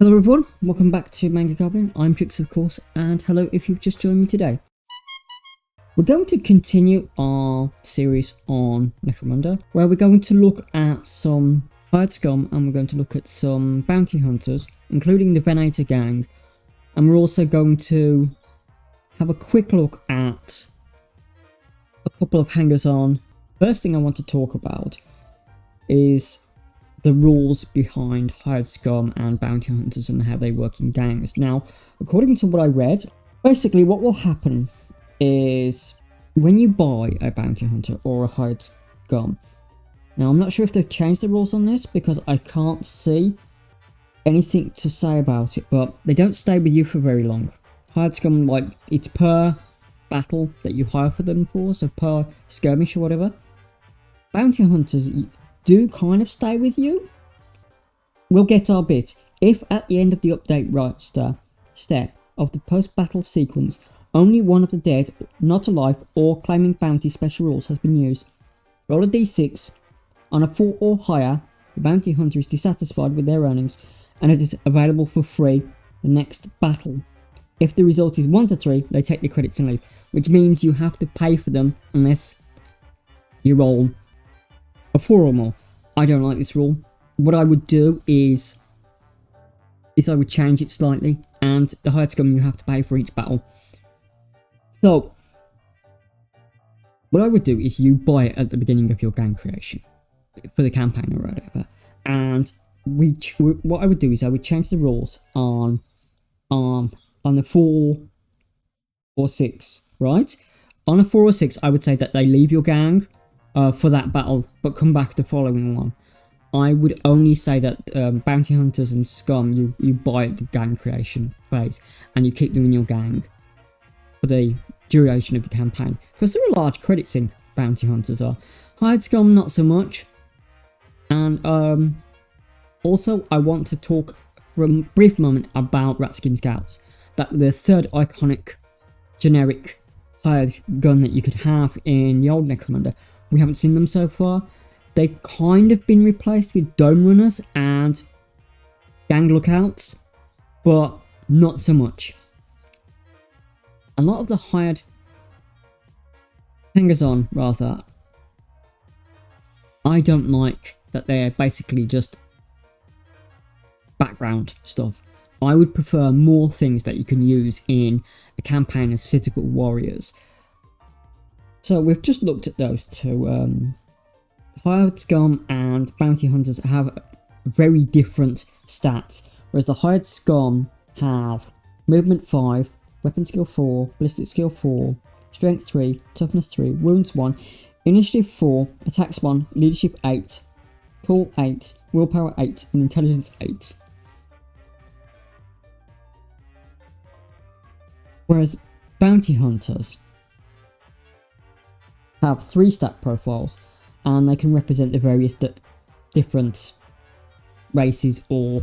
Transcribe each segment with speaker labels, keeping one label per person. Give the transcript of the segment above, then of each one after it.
Speaker 1: Hello everyone, welcome back to Manga Goblin. I'm Trix of course, and hello if you've just joined me today. We're going to continue our series on Necromunda, where we're going to look at some hired scum and we're going to look at some bounty hunters, including the Venator Gang, and we're also going to have a quick look at a couple of hangers-on. First thing I want to talk about is the rules behind hired scum and bounty hunters and how they work in gangs. Now, according to what I read, basically what will happen is when you buy a bounty hunter or a hired scum. Now, I'm not sure if they've changed the rules on this because I can't see anything to say about it, but they don't stay with you for very long. Hired scum, like, it's per battle that you hire for them for, so per skirmish or whatever. Bounty hunters do kind of stay with you. We'll get our bit. If at the end of the update roster step of the post-battle sequence, only one of the dead, not alive, or claiming bounty special rules has been used, roll a d6. On a 4 or higher, the bounty hunter is dissatisfied with their earnings and it is available for free the next battle. If the result is 1 to 3, they take the credits and leave, which means you have to pay for them unless you roll a 4 or more. I don't like this rule. What I would do is I would change it slightly, and the hired scum you have to pay for each battle. So what I would do is you buy it at the beginning of your gang creation for the campaign or whatever, and what I would do is I would change the rules on the 4 or 6, right? On a 4 or 6, I would say that they leave your gang for that battle, but come back the following one. I would only say that bounty hunters and scum you buy at the gang creation phase, and you keep them in your gang for the duration of the campaign, because there are large credits in bounty hunters are. Hired scum not so much. And also I want to talk for a brief moment about Ratskin Scouts, that the third iconic generic hired gun that you could have in the old Necromunda. We haven't seen them so far. They've kind of been replaced with Dome Runners and Gang Lookouts, but not so much. A lot of the hired hangers-on, rather, I don't like that they're basically just background stuff. I would prefer more things that you can use in a campaign as physical warriors. So we've just looked at those two. Hired scum and bounty hunters have very different stats, whereas the hired scum have movement 5, weapon skill 4, ballistic skill 4, strength 3, toughness 3, wounds 1, initiative 4, attacks 1, leadership 8, cool 8, willpower 8, and intelligence 8. Whereas bounty hunters have 3 stat profiles, and they can represent the various different races or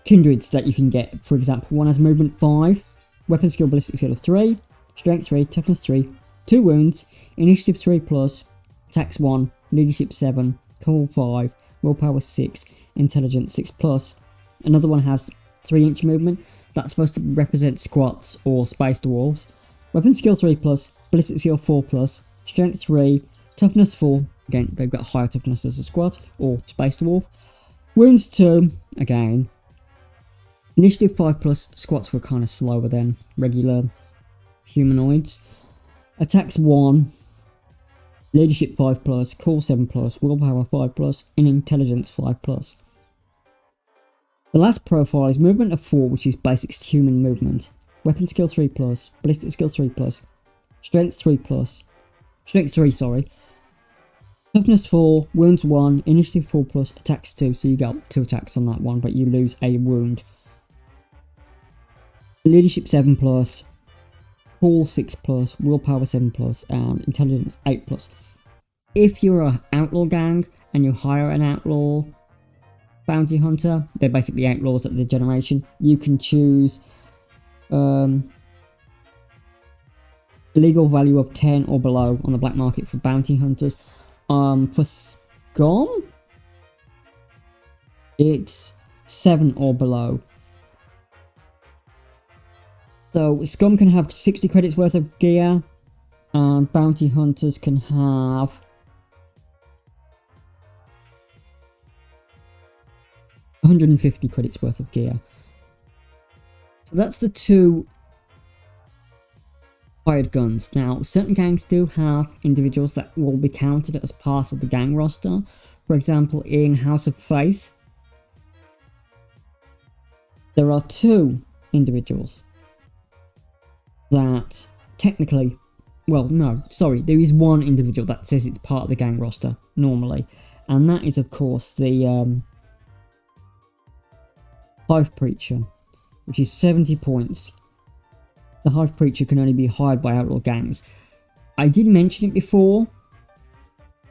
Speaker 1: kindreds that you can get. For example, one has movement 5, weapon skill ballistic skill of 3, strength 3, toughness 3, 2 wounds, initiative 3+, attacks 1, leadership 7, cool 5, willpower 6, intelligence 6+. Another one has 3-inch movement. That's supposed to represent squats or space dwarves. Weapon skill 3+, ballistic skill 4+, strength 3, toughness 4, again they've got higher toughness as a squat or space dwarf. Wounds 2, again. Initiative 5+, squats were kind of slower than regular humanoids. Attacks 1, leadership 5+, cool 7+, willpower 5+, and intelligence 5+. The last profile is movement of 4, which is basic human movement. Weapon skill 3+, ballistic skill 3+, strength 3+, strength 3, sorry. Toughness 4, wounds 1, initiative 4+, attacks 2, so you got 2 attacks on that one, but you lose a wound. Leadership 7+, cool 6+, willpower 7+, and intelligence 8+. If you're an outlaw gang and you hire an outlaw bounty hunter, they're basically outlaws at the generation, you can choose legal value of 10 or below on the black market for bounty hunters. For scum, it's 7 or below. So Scum can have 60 credits worth of gear, and Bounty Hunters can have 150 credits worth of gear. So that's the two hired guns. Now, certain gangs do have individuals that will be counted as part of the gang roster. For example, in House of Faith, there are two individuals that technically, well, no, sorry, there is one individual that says it's part of the gang roster normally, and that is, of course, the Hive Preacher, which is 70 points. The Hive Preacher can only be hired by outlaw gangs. I did mention it before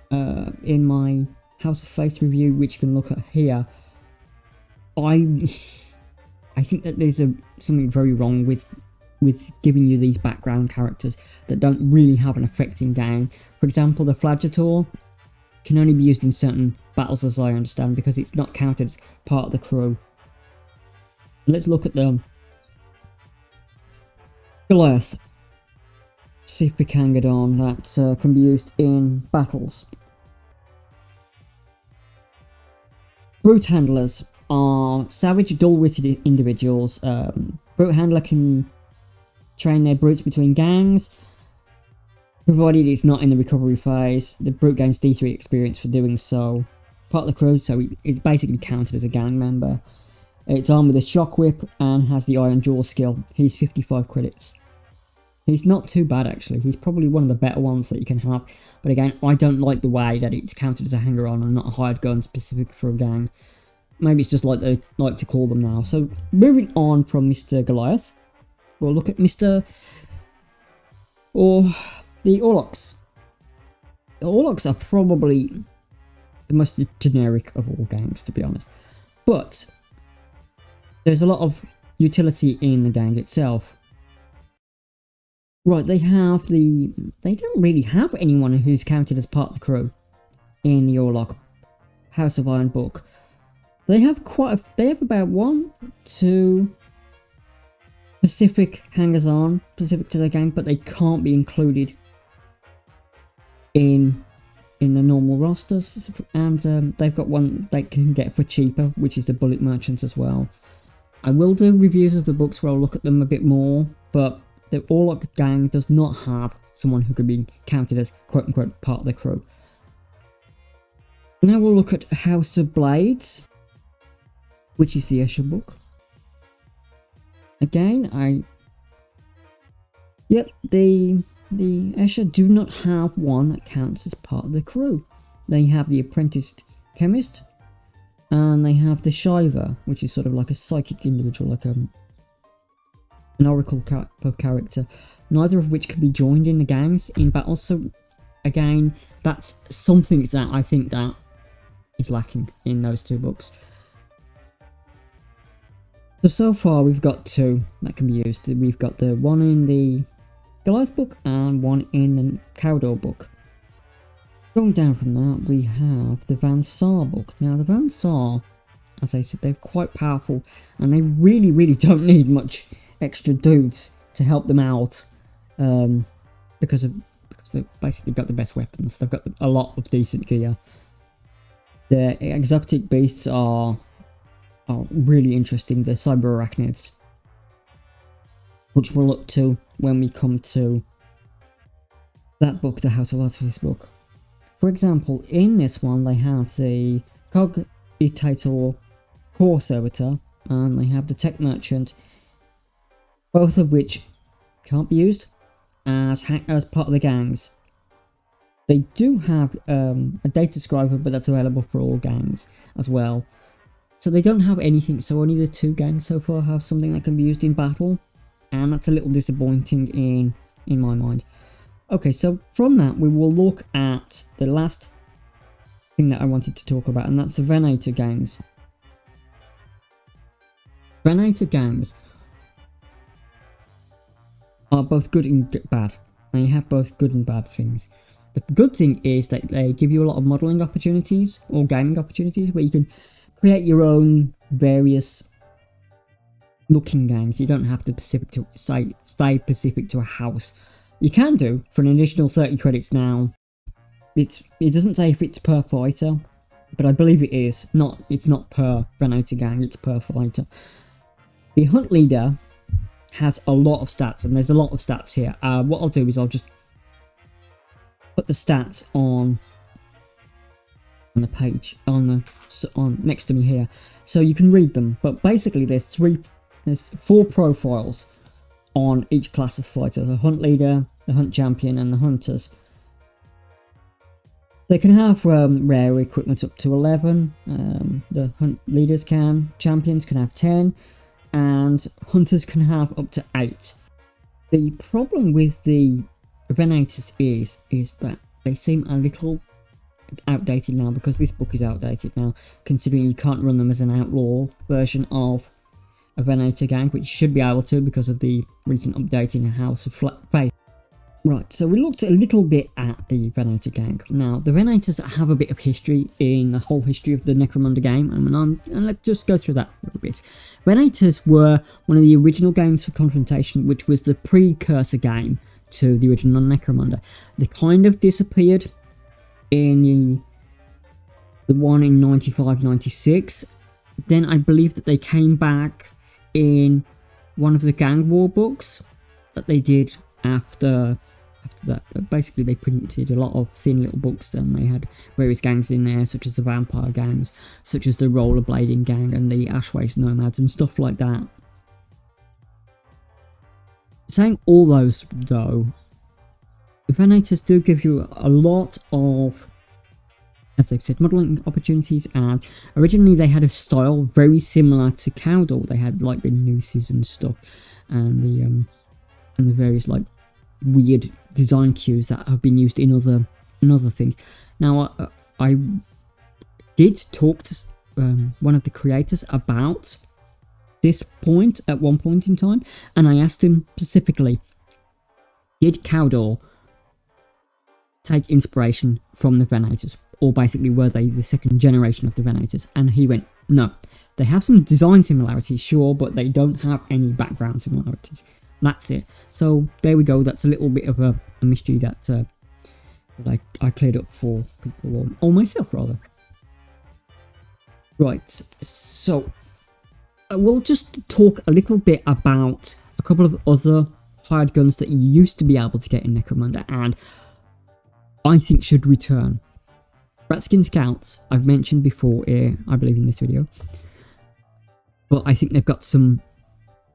Speaker 1: in my House of Faith review, which you can look at here. I think that there's something very wrong with giving you these background characters that don't really have an effect in game. For example, the Flagellator can only be used in certain battles, as I understand, because it's not counted as part of the crew. Let's look at them. Goliath. See if we can get on. That can be used in battles. Brute Handlers are savage, dull-witted individuals. Brute Handler can train their brutes between gangs, provided it's not in the recovery phase. The brute gains D3 experience for doing so. Part of the crew, so it's basically counted as a gang member. It's armed with a shock whip and has the Iron Jaw skill. He's 55 credits. He's not too bad actually. He's probably one of the better ones that you can have. But again, I don't like the way that it's counted as a hanger-on and not a hired gun specific for a gang. Maybe it's just like they like to call them now. So moving on from Mr. Goliath, we'll look at the Orlocks. The Orlocks are probably the most generic of all gangs, to be honest. But there's a lot of utility in the gang itself. Right, they don't really have anyone who's counted as part of the crew in the Orlock House of Iron book. They have about 1, 2 specific hangers-on specific to the gang, but they can't be included in the normal rosters. And they've got one they can get for cheaper, which is the Bullet Merchants as well. I will do reviews of the books where I'll look at them a bit more, but the Orlock gang does not have someone who could be counted as quote-unquote part of the crew. Now we'll look at House of Blades, which is the Escher book. Again, the Escher do not have one that counts as part of the crew. They have the Apprenticed Chemist, and they have the Shiver, which is sort of like a psychic individual, like an oracle type of character, neither of which can be joined in the gangs in battle. So again, that's something that I think that is lacking in those two books. So far we've got 2 that can be used. We've got the one in the Goliath book and one in the Cawdor book. Going down from that, we have the Van Saar book. Now the Van Saar, as I said, they're quite powerful and they really don't need much extra dudes to help them out, because they've basically got the best weapons. They've got a lot of decent gear. The exotic beasts are really interesting. The cyber arachnids, which we'll look to when we come to that book, the House of Artifice book. For example, in this one they have the Cogitator Core Servitor and they have the Tech Merchant, both of which can't be used as part of the gangs. They do have a Data Scriber, but that's available for all gangs as well. So they don't have anything, so only the 2 gangs so far have something that can be used in battle, and that's a little disappointing in my mind. Okay, so from that we will look at the last thing that I wanted to talk about, and that's the Venator Gangs. Venator Gangs are both good and bad. They have both good and bad things. The good thing is that they give you a lot of modelling opportunities or gaming opportunities where you can create your own various looking gangs. You don't have to stay specific to a house. You can do for an additional 30 credits now. It doesn't say if it's per fighter, but I believe it is. It's not per Venator gang, it's per fighter. The hunt leader has a lot of stats, and there's a lot of stats here. What I'll do is I'll just put the stats on the page on next to me here, so you can read them. But basically, there's 4 profiles on each class of fighter: the hunt leader, the hunt champion, and the hunters. They can have rare equipment up to 11. The hunt leaders champions can have 10, and hunters can have up to 8. The problem with the Venators is that they seem a little outdated now, because this book is outdated now, considering you can't run them as an outlaw version of a Venator gang, which you should be able to because of the recent update in House of Faith. Right, so we looked a little bit at the Venator gang. Now, the Venators have a bit of history in the whole history of the Necromunda game, and let's just go through that a little bit. Venators were one of the original games for Confrontation, which was the precursor game to the original Necromunda. They kind of disappeared in the one in 95-96. Then I believe that they came back in one of the gang war books that they did after that. Basically, they printed a lot of thin little books. Then they had various gangs in there, such as the vampire gangs, such as the rollerblading gang and the ashways nomads and stuff like that. Saying all those though, Venators do give you a lot of, as they've said, modelling opportunities, and originally they had a style very similar to Cowdle. They had like the nooses and stuff, and the various like weird design cues that have been used in other things. Now, I did talk to one of the creators about this point at one point in time, and I asked him specifically, did Cowdle take inspiration from the Venators, or basically were they the second generation of the Venators? And he went, no, they have some design similarities, sure, but they don't have any background similarities. That's it. So there we go. That's a little bit of a mystery that I cleared up for people, or myself rather. Right, so we'll just talk a little bit about a couple of other hired guns that you used to be able to get in Necromunda, and I think should return. Ratskin Scouts, I've mentioned before here, I believe in this video, but I think they've got some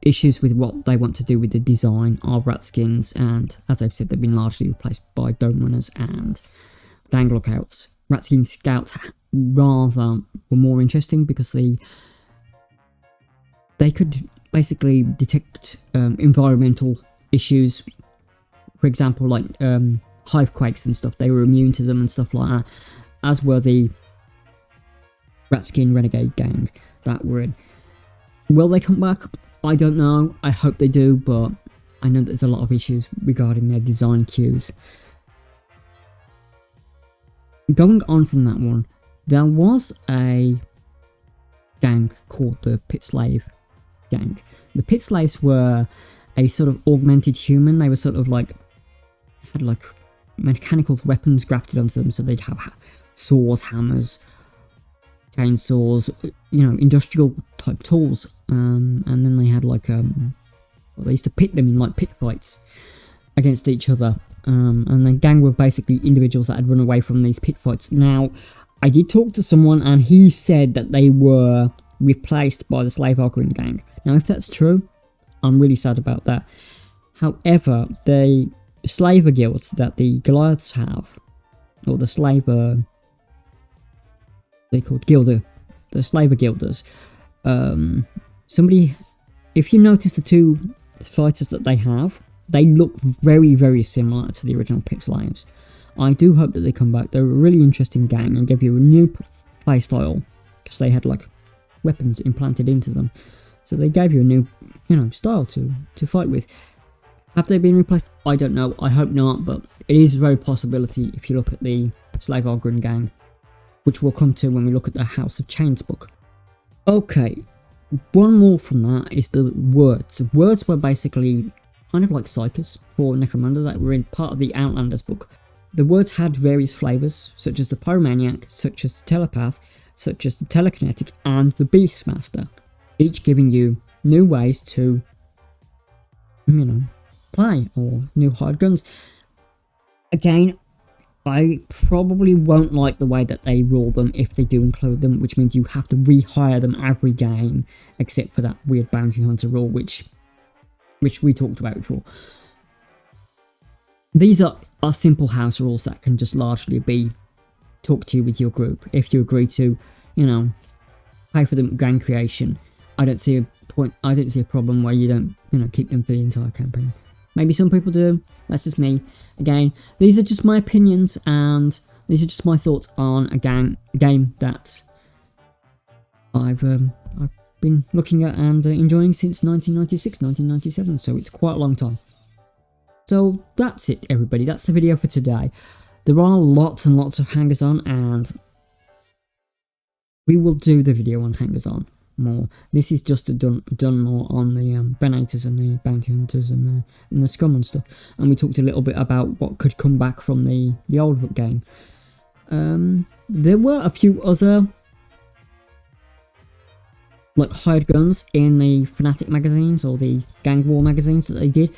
Speaker 1: issues with what they want to do with the design of Ratskins, and as I've said, they've been largely replaced by Dome Runners and Gang Lookouts. Ratskin Scouts rather were more interesting because they could basically detect environmental issues, for example, like hive quakes and stuff. They were immune to them and stuff like that, as were the Ratskin Renegade Gang that were in. Will they come back? I don't know. I hope they do, but I know there's a lot of issues regarding their design cues. Going on from that one, there was a gang called the Pit Slave Gang. The Pit Slaves were a sort of augmented human. They were sort of like, had like mechanical weapons grafted onto them, so they'd have saws, hammers, chainsaws, you know, industrial type tools, and then they had like well, they used to pit them in like pit fights against each other, and the gang were basically individuals that had run away from these pit fights. Now, I did talk to someone and he said that they were replaced by the Slave Arguing Gang. Now, if that's true, I'm really sad about that. However, the slaver guilds that the Goliaths have, or the slaver, they called Gilder, the slaver guilders. Somebody, if you notice the two fighters that they have, they look very, very similar to the original Pit Slaves. I do hope that they come back. They're a really interesting gang and give you a new playstyle, because they had like weapons implanted into them. So they gave you a new, you know, style to fight with. Have they been replaced? I don't know. I hope not, but it is a very possibility if you look at the Slave Arguing Gang, which we'll come to when we look at the House of Chains book. Okay, one more from that is the words. Words were basically kind of like psychers for Necromunda that were in part of the Outlanders book. The words had various flavours, such as the Pyromaniac, such as the Telepath, such as the Telekinetic, and the Beastmaster, each giving you new ways to, you know, play, or new hired guns. Again, I probably won't like the way that they rule them if they do include them, which means you have to rehire them every game, except for that weird bounty hunter rule, which we talked about before. These are simple house rules that can just largely be talked to with your group. If you agree to, you know, pay for them gang creation, I don't see a problem where you don't, you know, keep them for the entire campaign. Maybe some people do, that's just me. Again, these are just my opinions, and these are just my thoughts on a game that I've been looking at and enjoying since 1996, 1997, so it's quite a long time. So that's it, everybody. That's the video for today. There are lots and lots of hangers on, and we will do the video on hangers on more. This is just done more on the Venators and the Bounty Hunters and the Scum and stuff. And we talked a little bit about what could come back from the old game. There were a few other like hired guns in the Fanatic magazines or the Gang War magazines that they did.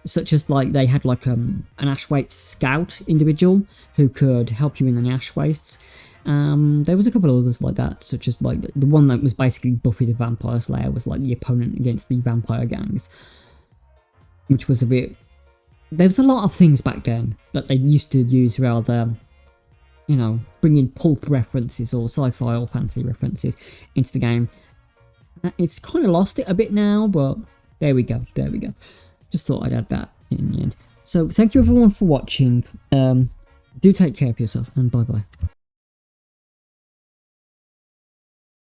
Speaker 1: Such as, like, they had like an Ashwaste scout individual who could help you in the Ash Wastes. There was a couple of others like that, such as like the one that was basically Buffy the Vampire Slayer was like the opponent against the vampire gangs, which was a bit. There was a lot of things back then that they used to use rather, you know, bringing pulp references or sci-fi or fantasy references into the game. It's kind of lost it a bit now, but there we go. There we go. Just thought I'd add that in the end. So thank you everyone for watching. Do take care of yourself, and bye bye.